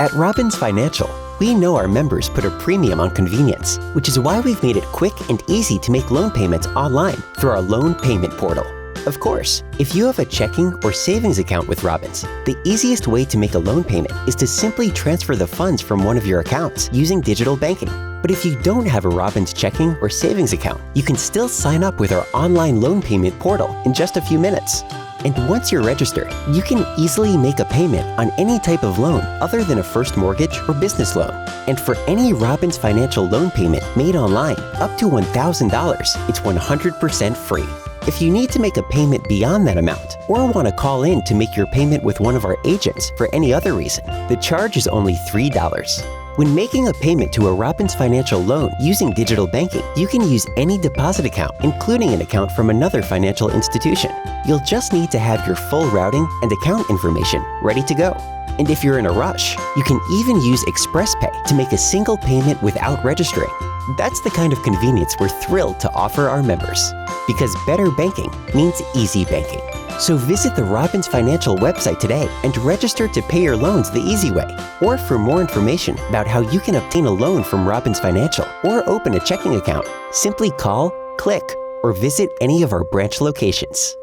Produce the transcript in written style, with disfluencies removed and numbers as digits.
At Robbins Financial, we know our members put a premium on convenience, which is why we've made it quick and easy to make loan payments online through our loan payment portal. Of course, if you have a checking or savings account with Robbins, the easiest way to make a loan payment is to simply transfer the funds from one of your accounts using digital banking. But if you don't have a Robbins checking or savings account, you can still sign up with our online loan payment portal in just a few minutes. And once you're registered, you can easily make a payment on any type of loan other than a first mortgage or business loan. And for any Robbins Financial loan payment made online, up to $1,000, it's 100% free. If you need to make a payment beyond that amount, or want to call in to make your payment with one of our agents for any other reason, the charge is only $3. When making a payment to a Robbins Financial loan using digital banking, you can use any deposit account, including an account from another financial institution. You'll just need to have your full routing and account information ready to go. And if you're in a rush, you can even use ExpressPay to make a single payment without registering. That's the kind of convenience we're thrilled to offer our members. Because better banking means easy banking. So visit the Robbins Financial website today and register to pay your loans the easy way. Or for more information about how you can obtain a loan from Robbins Financial or open a checking account, simply call, click, or visit any of our branch locations.